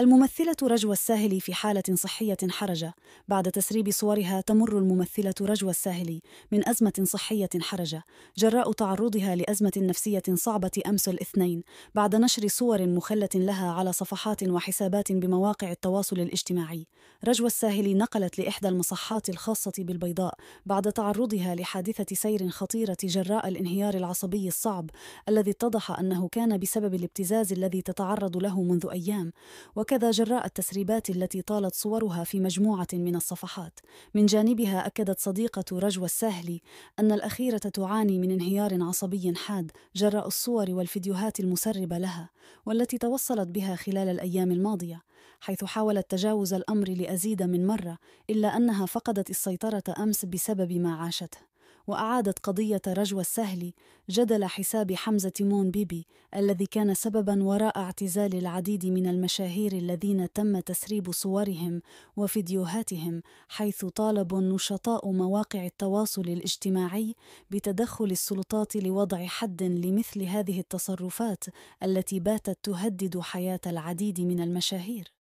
الممثلة رجوى الساهلي في حالة صحية حرجة. بعد تسريب صورها تمر الممثلة رجوى الساهلي من أزمة صحية حرجة جراء تعرضها لأزمة نفسية صعبة أمس الاثنين، بعد نشر صور مخلة لها على صفحات وحسابات بمواقع التواصل الاجتماعي. رجوى الساهلي نقلت لإحدى المصحات الخاصة بالبيضاء بعد تعرضها لحادثة سير خطيرة جراء الانهيار العصبي الصعب الذي اتضح أنه كان بسبب الابتزاز الذي تتعرض له منذ أيام، وكذا جراء التسريبات التي طالت صورها في مجموعة من الصفحات. من جانبها أكدت صديقة رجوى الساهلي أن الأخيرة تعاني من انهيار عصبي حاد جراء الصور والفيديوهات المسربة لها والتي توصلت بها خلال الأيام الماضية، حيث حاولت تجاوز الأمر لأزيد من مرة، إلا أنها فقدت السيطرة أمس بسبب ما عاشته. وأعادت قضية رجوى الساهلي جدل حساب حمزة مون بيبي الذي كان سببا وراء اعتزال العديد من المشاهير الذين تم تسريب صورهم وفيديوهاتهم، حيث طالب نشطاء مواقع التواصل الاجتماعي بتدخل السلطات لوضع حد لمثل هذه التصرفات التي باتت تهدد حياة العديد من المشاهير.